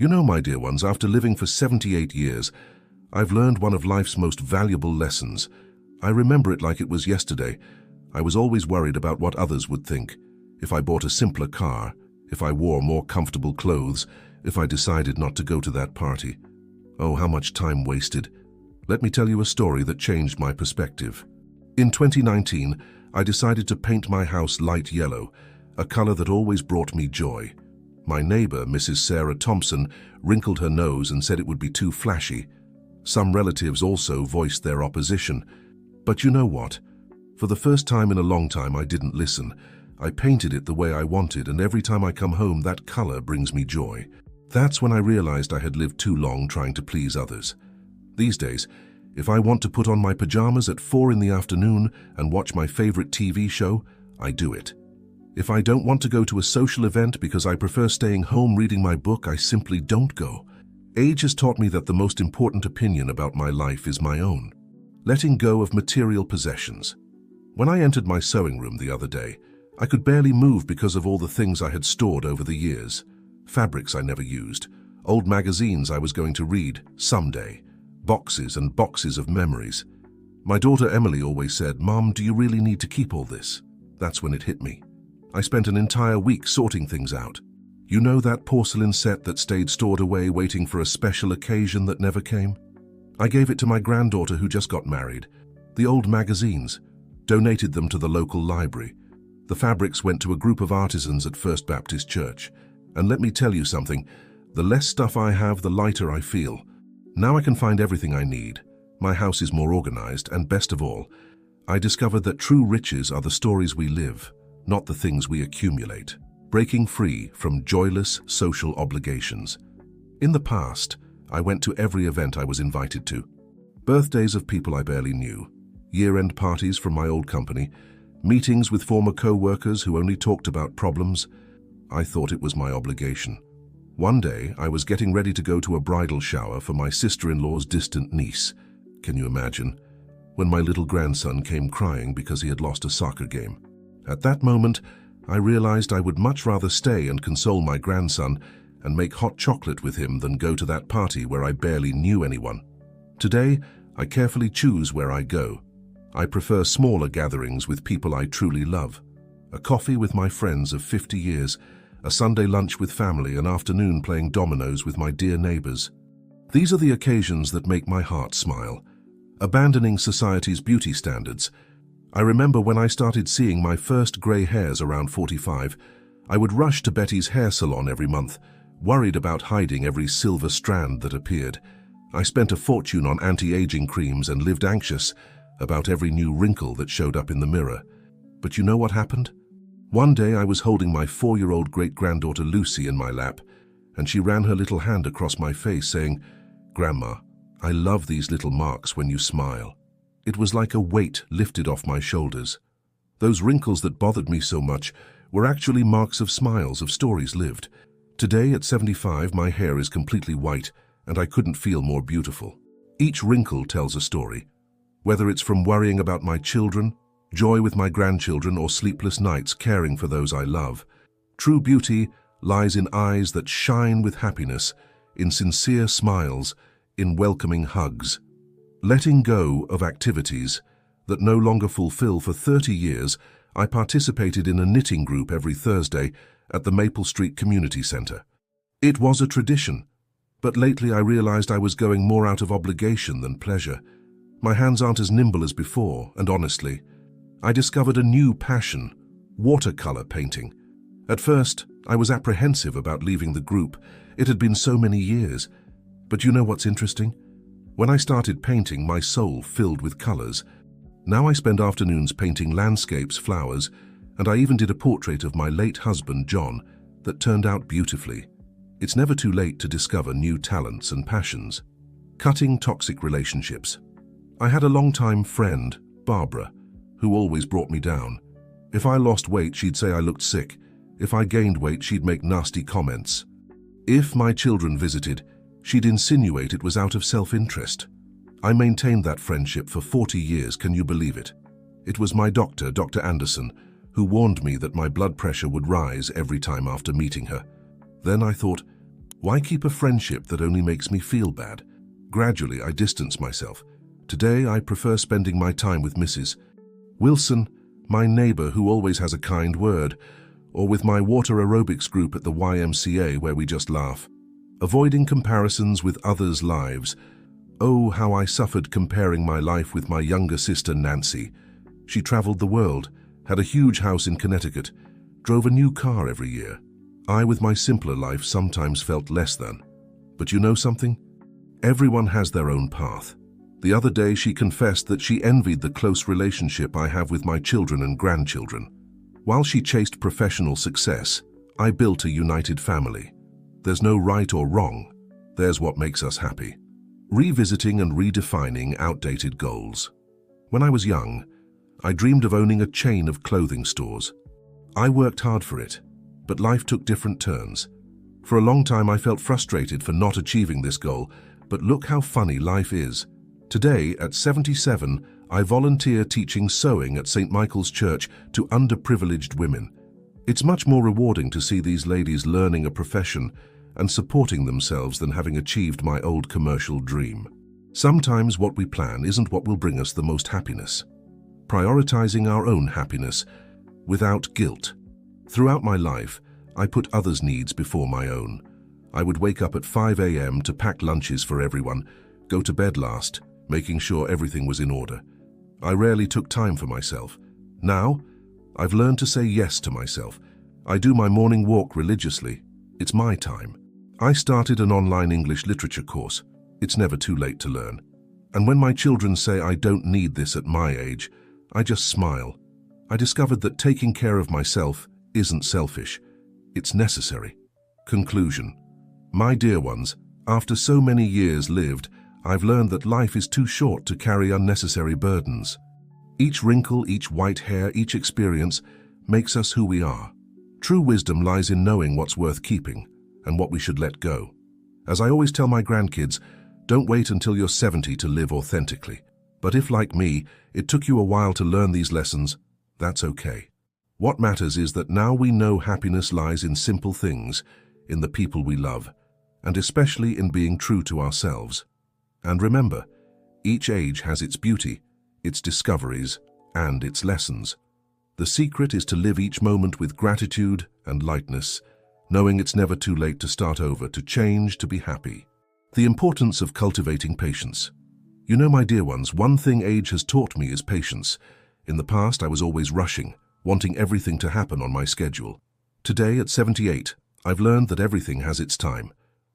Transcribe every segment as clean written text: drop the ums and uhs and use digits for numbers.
You know, my dear ones, after living for 78 years, I've learned one of life's most valuable lessons. I remember it like it was yesterday. I was always worried about what others would think. If I bought a simpler car, if I wore more comfortable clothes, if I decided not to go to that party. Oh, how much time wasted. Let me tell you a story that changed my perspective. In 2019, I decided to paint my house light yellow, a color that always brought me joy. My neighbor, Mrs. Sarah Thompson, wrinkled her nose and said it would be too flashy. Some relatives also voiced their opposition. But you know what? For the first time in a long time, I didn't listen. I painted it the way I wanted, and every time I come home, that color brings me joy. That's when I realized I had lived too long trying to please others. These days, if I want to put on my pajamas at 4 in the afternoon and watch my favorite TV show, I do it. If I don't want to go to a social event because I prefer staying home reading my book, I simply don't go. Age has taught me that the most important opinion about my life is my own. Letting go of material possessions. When I entered my sewing room the other day, I could barely move because of all the things I had stored over the years. Fabrics I never used, old magazines I was going to read someday, boxes and boxes of memories. My daughter Emily always said, "Mom, do you really need to keep all this?" That's when it hit me. I spent an entire week sorting things out. You know that porcelain set that stayed stored away waiting for a special occasion that never came? I gave it to my granddaughter who just got married. The old magazines, donated them to the local library. The fabrics went to a group of artisans at First Baptist Church. And let me tell you something, the less stuff I have, the lighter I feel. Now I can find everything I need. My house is more organized, and best of all, I discovered that true riches are the stories we live, not the things we accumulate. Breaking free from joyless social obligations. In the past, I went to every event I was invited to. Birthdays of people I barely knew, year-end parties from my old company, meetings with former co-workers who only talked about problems. I thought it was my obligation. One day, I was getting ready to go to a bridal shower for my sister-in-law's distant niece. Can you imagine? When my little grandson came crying because he had lost a soccer game. At that moment, I realized I would much rather stay and console my grandson and make hot chocolate with him than go to that party where I barely knew anyone. Today, I carefully choose where I go. I prefer smaller gatherings with people I truly love. A coffee with my friends of 50 years, a Sunday lunch with family, an afternoon playing dominoes with my dear neighbors. These are the occasions that make my heart smile. Abandoning society's beauty standards. I remember when I started seeing my first grey hairs around 45, I would rush to Betty's hair salon every month, worried about hiding every silver strand that appeared. I spent a fortune on anti-aging creams and lived anxious about every new wrinkle that showed up in the mirror. But you know what happened? One day I was holding my 4-year-old great-granddaughter Lucy in my lap, and she ran her little hand across my face saying, "Grandma, I love these little marks when you smile." It was like a weight lifted off my shoulders. Those wrinkles that bothered me so much were actually marks of smiles, of stories lived. Today, at 75, my hair is completely white, and I couldn't feel more beautiful. Each wrinkle tells a story. Whether it's from worrying about my children, joy with my grandchildren, or sleepless nights caring for those I love. True beauty lies in eyes that shine with happiness, in sincere smiles, in welcoming hugs. Letting go of activities that no longer fulfill. For 30 years, I participated in a knitting group every Thursday at the Maple Street Community Center. It was a tradition, but lately I realized I was going more out of obligation than pleasure. My hands aren't as nimble as before, and honestly, I discovered a new passion, watercolor painting. At first, I was apprehensive about leaving the group. It had been so many years. But you know what's interesting? When I started painting, my soul filled with colors. Now I spend afternoons painting landscapes, flowers, and I even did a portrait of my late husband, John, that turned out beautifully. It's never too late to discover new talents and passions. Cutting toxic relationships. I had a long-time friend, Barbara, who always brought me down. If I lost weight, she'd say I looked sick. If I gained weight, she'd make nasty comments. If my children visited, she'd insinuate it was out of self-interest. I maintained that friendship for 40 years, can you believe it? It was my doctor, Dr. Anderson, who warned me that my blood pressure would rise every time after meeting her. Then I thought, Why keep a friendship that only makes me feel bad? Gradually, I distance myself. Today, I prefer spending my time with Mrs. Wilson, my neighbor who always has a kind word, or with my water aerobics group at the YMCA where we just laugh. Avoiding comparisons with others' lives. Oh, how I suffered comparing my life with my younger sister Nancy. She traveled the world, had a huge house in Connecticut, drove a new car every year. I, with my simpler life, sometimes felt less than. But you know something? Everyone has their own path. The other day she confessed that she envied the close relationship I have with my children and grandchildren. While she chased professional success, I built a united family. There's no right or wrong. There's what makes us happy. Revisiting and redefining outdated goals. When I was young, I dreamed of owning a chain of clothing stores. I worked hard for it, but life took different turns. For a long time I felt frustrated for not achieving this goal, but look how funny life is. Today, at 77, I volunteer teaching sewing at St. Michael's Church to underprivileged women. It's much more rewarding to see these ladies learning a profession and supporting themselves than having achieved my old commercial dream. Sometimes what we plan isn't what will bring us the most happiness. Prioritizing our own happiness without guilt. Throughout my life, I put others' needs before my own. I would wake up at 5 a.m. to pack lunches for everyone, go to bed last, making sure everything was in order. I rarely took time for myself. Now, I've learned to say yes to myself. I do my morning walk religiously. It's my time. I started an online English literature course. It's never too late to learn. And when my children say I don't need this at my age, I just smile. I discovered that taking care of myself isn't selfish. It's necessary. Conclusion. My dear ones, after so many years lived, I've learned that life is too short to carry unnecessary burdens. Each wrinkle, each white hair, each experience makes us who we are. True wisdom lies in knowing what's worth keeping and what we should let go. As I always tell my grandkids, don't wait until you're 70 to live authentically. But if, like me, it took you a while to learn these lessons, that's okay. What matters is that now we know happiness lies in simple things, in the people we love, and especially in being true to ourselves. And remember, each age has its beauty, its discoveries, and its lessons. The secret is to live each moment with gratitude and lightness, knowing it's never too late to start over, to change, to be happy. The importance of cultivating patience. You know, my dear ones, one thing age has taught me is patience. In the past, I was always rushing, wanting everything to happen on my schedule. Today, at 78, I've learned that everything has its time.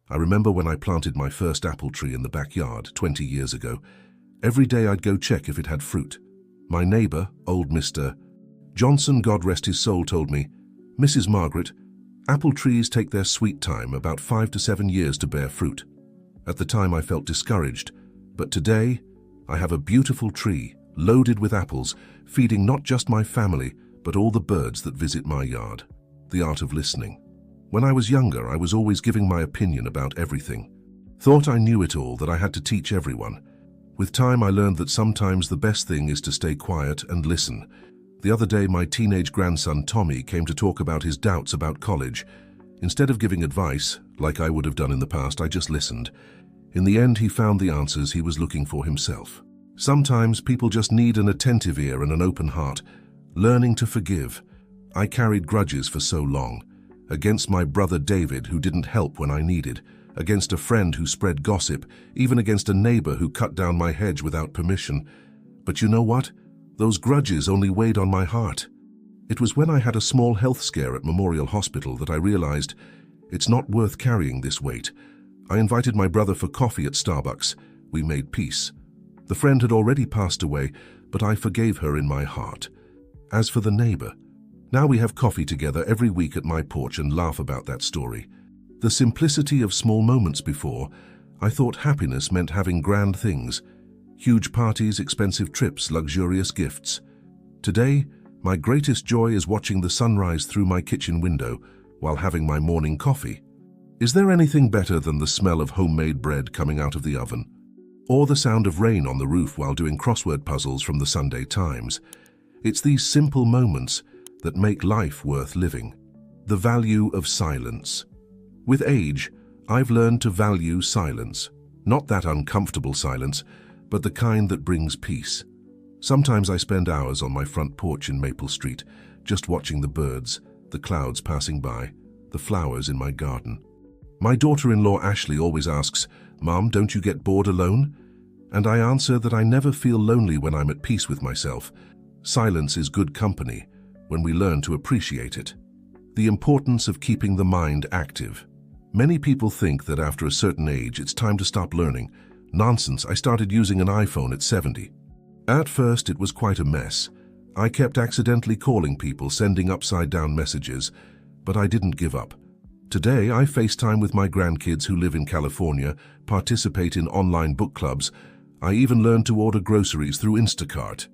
I remember when I planted my first apple tree in the backyard 20 years ago. Every day I'd go check if it had fruit. My neighbor, old Mr. Johnson, God rest his soul, told me, "Mrs. Margaret, apple trees take their sweet time, about 5 to 7 years to bear fruit." At the time I felt discouraged, but today I have a beautiful tree loaded with apples, feeding not just my family, but all the birds that visit my yard. The art of listening. When I was younger, I was always giving my opinion about everything. Thought I knew it all, that I had to teach everyone. With time, I learned that sometimes the best thing is to stay quiet and listen. The other day, my teenage grandson Tommy came to talk about his doubts about college. Instead of giving advice, like I would have done in the past, I just listened. In the end, he found the answers he was looking for himself. Sometimes people just need an attentive ear and an open heart. Learning to forgive. I carried grudges for so long. Against my brother David, who didn't help when I needed. Against a friend who spread gossip. Even against a neighbor who cut down my hedge without permission. But you know what? Those grudges only weighed on my heart. It was when I had a small health scare at Memorial Hospital that I realized it's not worth carrying this weight. I invited my brother for coffee at Starbucks. We made peace. The friend had already passed away, but I forgave her in my heart. As for the neighbor, now we have coffee together every week at my porch and laugh about that story. The simplicity of small moments before, I thought happiness meant having grand things. Huge parties, expensive trips, luxurious gifts. Today, my greatest joy is watching the sunrise through my kitchen window while having my morning coffee. Is there anything better than the smell of homemade bread coming out of the oven? Or the sound of rain on the roof while doing crossword puzzles from the Sunday Times? It's these simple moments that make life worth living. The value of silence. With age, I've learned to value silence. Not that uncomfortable silence, but the kind that brings peace. Sometimes I spend hours on my front porch in Maple Street, just watching the birds, the clouds passing by, the flowers in my garden. My daughter-in-law Ashley always asks, "Mom, don't you get bored alone?" And I answer that I never feel lonely when I'm at peace with myself. Silence is good company when we learn to appreciate it. The importance of keeping the mind active. Many people think that after a certain age it's time to stop learning. Nonsense, I started using an iPhone at 70. At first it was quite a mess. I kept accidentally calling people, sending upside-down messages, but I didn't give up. Today I FaceTime with my grandkids who live in California, participate in online book clubs. I even learned to order groceries through Instacart.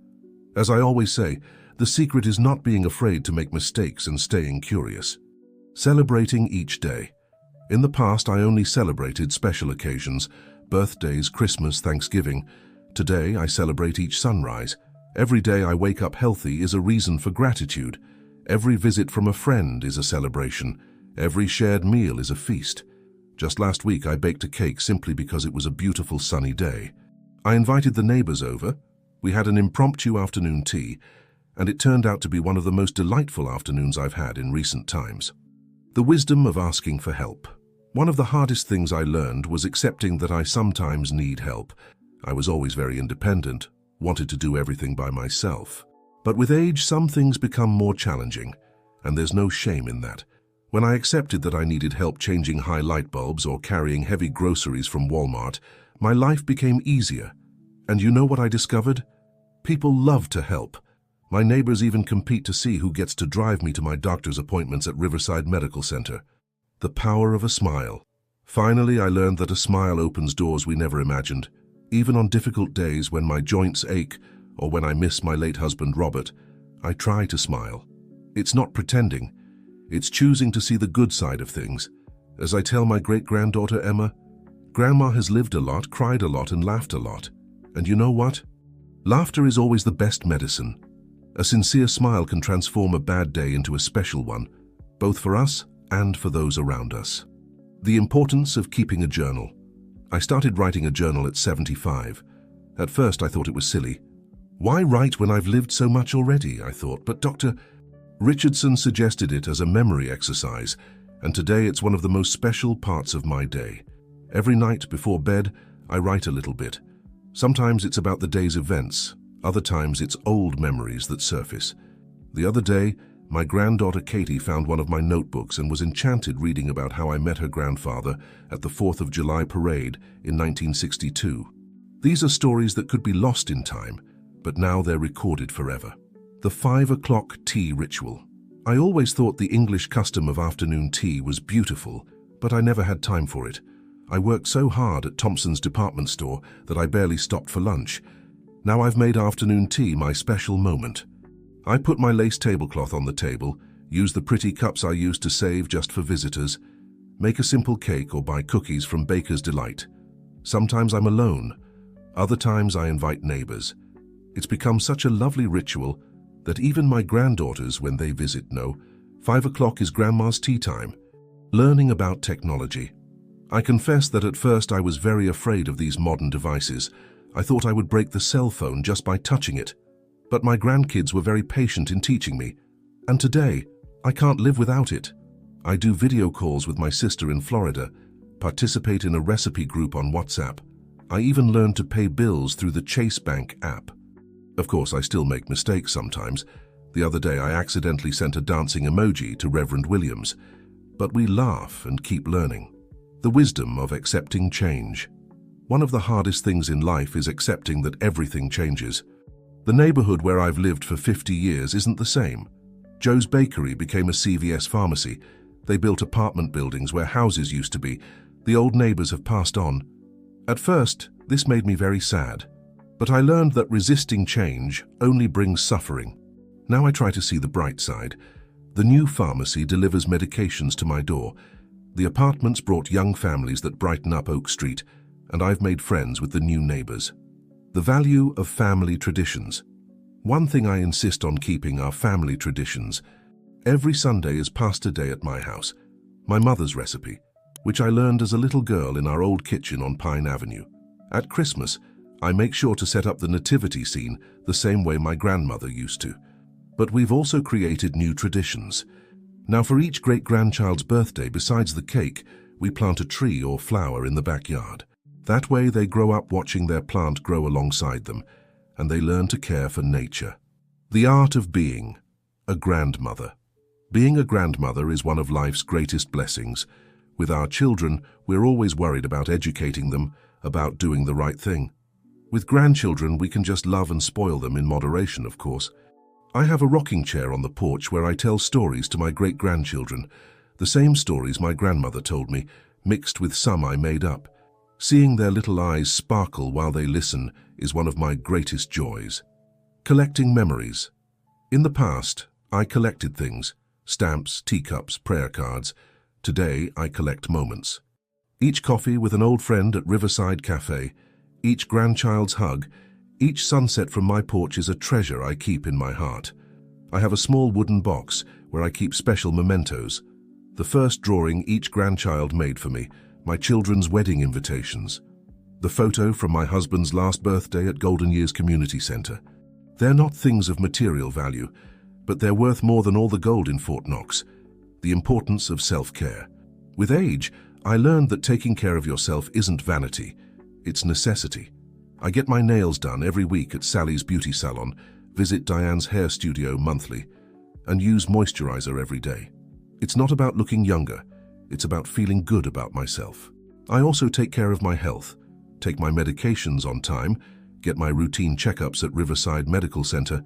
As I always say, the secret is not being afraid to make mistakes and staying curious. Celebrating each day. In the past, I only celebrated special occasions, birthdays, Christmas, Thanksgiving. Today, I celebrate each sunrise. Every day I wake up healthy is a reason for gratitude. Every visit from a friend is a celebration. Every shared meal is a feast. Just last week, I baked a cake simply because it was a beautiful sunny day. I invited the neighbors over. We had an impromptu afternoon tea, and it turned out to be one of the most delightful afternoons I've had in recent times. The wisdom of asking for help. One of the hardest things I learned was accepting that I sometimes need help. I was always very independent, wanted to do everything by myself. But with age, some things become more challenging, and there's no shame in that. When I accepted that I needed help changing high light bulbs or carrying heavy groceries from Walmart, my life became easier. And you know what I discovered? People love to help. My neighbors even compete to see who gets to drive me to my doctor's appointments at Riverside Medical Center. The power of a smile. Finally, I learned that a smile opens doors we never imagined. Even on difficult days when my joints ache or when I miss my late husband Robert, I try to smile. It's not pretending. It's choosing to see the good side of things. As I tell my great-granddaughter Emma, Grandma has lived a lot, cried a lot, and laughed a lot. And you know what? Laughter is always the best medicine. A sincere smile can transform a bad day into a special one, both for us and for those around us. The importance of keeping a journal. I started writing a journal at 75. At first I thought it was silly. Why write when I've lived so much already, I thought, but Dr. Richardson suggested it as a memory exercise, and today it's one of the most special parts of my day. Every night before bed, I write a little bit. Sometimes it's about the day's events, other times it's old memories that surface. The other day, my granddaughter Katie found one of my notebooks and was enchanted reading about how I met her grandfather at the 4th of July parade in 1962. These are stories that could be lost in time, but now they're recorded forever. The 5 o'clock tea ritual. I always thought the English custom of afternoon tea was beautiful, but I never had time for it. I worked so hard at Thompson's department store that I barely stopped for lunch. Now I've made afternoon tea my special moment. I put my lace tablecloth on the table, use the pretty cups I used to save just for visitors, make a simple cake or buy cookies from Baker's Delight. Sometimes I'm alone, other times I invite neighbors. It's become such a lovely ritual that even my granddaughters, when they visit, know 5 o'clock is Grandma's tea time. Learning about technology. I confess that at first I was very afraid of these modern devices. I thought I would break the cell phone just by touching it. But my grandkids were very patient in teaching me. And today, I can't live without it. I do video calls with my sister in Florida, participate in a recipe group on WhatsApp. I even learned to pay bills through the Chase Bank app. Of course, I still make mistakes sometimes. The other day, I accidentally sent a dancing emoji to Reverend Williams. But we laugh and keep learning. The wisdom of accepting change. One of the hardest things in life is accepting that everything changes. The neighborhood where I've lived for 50 years isn't the same. Joe's Bakery became a CVS pharmacy. They built apartment buildings where houses used to be. The old neighbors have passed on. At first, this made me very sad. But I learned that resisting change only brings suffering. Now I try to see the bright side. The new pharmacy delivers medications to my door. The apartments brought young families that brighten up Oak Street, and I've made friends with the new neighbors. The value of family traditions. One thing I insist on keeping are family traditions. Every Sunday is pasta day at my house. My mother's recipe. which I learned as a little girl in our old kitchen on Pine Avenue. At Christmas, I make sure to set up the nativity scene the same way my grandmother used to. But we've also created new traditions. Now for each great-grandchild's birthday, besides the cake, we plant a tree or flower in the backyard. That way they grow up watching their plant grow alongside them, and they learn to care for nature. The art of being a grandmother. Being a grandmother is one of life's greatest blessings. With our children, we're always worried about educating them, about doing the right thing. With grandchildren, we can just love and spoil them in moderation, of course. I have a rocking chair on the porch where I tell stories to my great-grandchildren, the same stories my grandmother told me, mixed with some I made up. Seeing their little eyes sparkle while they listen is one of my greatest joys. Collecting memories. In the past, I collected things, stamps, teacups, prayer cards. Today, I collect moments. Each coffee with an old friend at Riverside Cafe, each grandchild's hug, each sunset from my porch is a treasure I keep in my heart. I have a small wooden box where I keep special mementos. The first drawing each grandchild made for me, my children's wedding invitations. The photo from my husband's last birthday at Golden Years Community Center. They're not things of material value, but they're worth more than all the gold in Fort Knox. The importance of self-care. With age, I learned that taking care of yourself isn't vanity, it's necessity. I get my nails done every week at Sally's Beauty Salon, visit Diane's hair studio monthly, and use moisturizer every day. It's not about looking younger, it's about feeling good about myself. I also take care of my health, take my medications on time, get my routine checkups at Riverside Medical Center,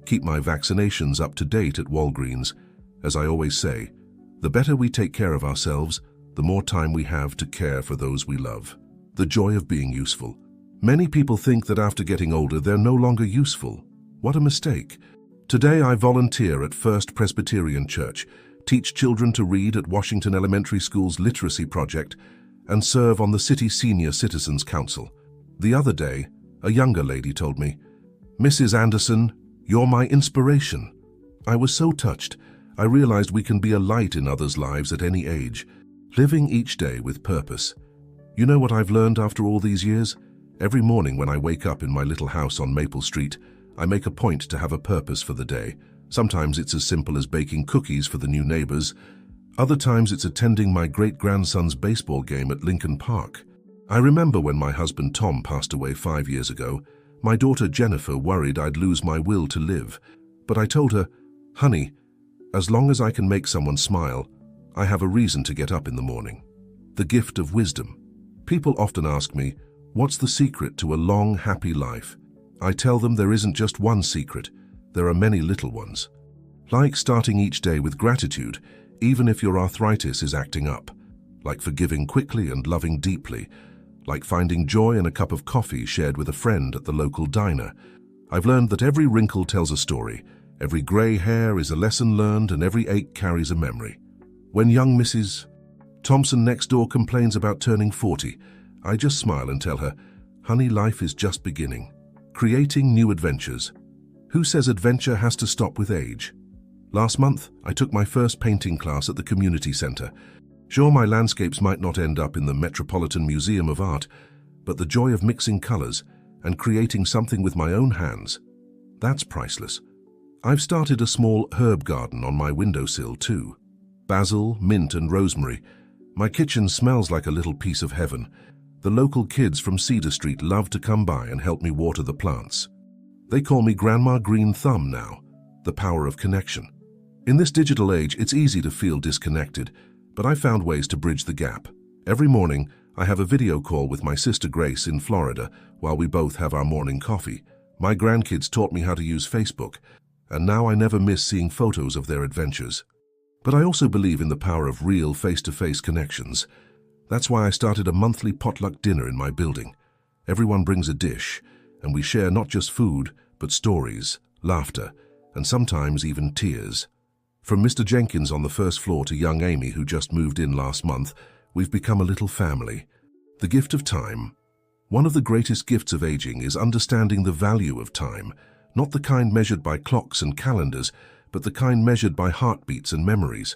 keep my vaccinations up to date at Walgreens. As I always say, the better we take care of ourselves, the more time we have to care for those we love. The joy of being useful. Many people think that after getting older, they're no longer useful. What a mistake. Today I volunteer at First Presbyterian Church, teach children to read at Washington Elementary School's Literacy Project, and serve on the City Senior Citizens Council. The other day, a younger lady told me, "Mrs. Anderson, you're my inspiration." I was so touched. I realized we can be a light in others' lives at any age, living each day with purpose. You know what I've learned after all these years? Every morning when I wake up in my little house on Maple Street, I make a point to have a purpose for the day. Sometimes it's as simple as baking cookies for the new neighbors. Other times it's attending my great-grandson's baseball game at Lincoln Park. I remember when my husband Tom passed away 5 years ago, my daughter Jennifer worried I'd lose my will to live. But I told her, "Honey, as long as I can make someone smile, I have a reason to get up in the morning." The gift of wisdom. People often ask me, what's the secret to a long, happy life? I tell them there isn't just one secret, there are many little ones. Like starting each day with gratitude, even if your arthritis is acting up. Like forgiving quickly and loving deeply. Like finding joy in a cup of coffee shared with a friend at the local diner. I've learned that every wrinkle tells a story, every grey hair is a lesson learned, and every ache carries a memory. When young Mrs. Thompson next door complains about turning 40, I just smile and tell her, "Honey, life is just beginning." Creating new adventures. Who says adventure has to stop with age? Last month, I took my first painting class at the community center. Sure, my landscapes might not end up in the Metropolitan Museum of Art, but the joy of mixing colors and creating something with my own hands, that's priceless. I've started a small herb garden on my windowsill too. Basil, mint and rosemary. My kitchen smells like a little piece of heaven. The local kids from Cedar Street love to come by and help me water the plants. They call me Grandma Green Thumb now, the power of connection. In this digital age, it's easy to feel disconnected, but I found ways to bridge the gap. Every morning, I have a video call with my sister Grace in Florida while we both have our morning coffee. My grandkids taught me how to use Facebook, and now I never miss seeing photos of their adventures. But I also believe in the power of real face-to-face connections. That's why I started a monthly potluck dinner in my building. Everyone brings a dish, and we share not just food, but stories, laughter, and sometimes even tears. From Mr. Jenkins on the first floor to young Amy, who just moved in last month, we've become a little family. The gift of time. One of the greatest gifts of aging is understanding the value of time, not the kind measured by clocks and calendars, but the kind measured by heartbeats and memories.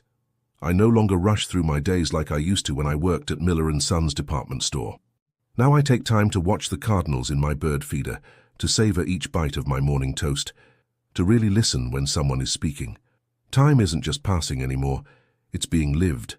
I no longer rush through my days like I used to when I worked at Miller & Sons department store. Now I take time to watch the cardinals in my bird feeder, to savor each bite of my morning toast, to really listen when someone is speaking. Time isn't just passing anymore, it's being lived.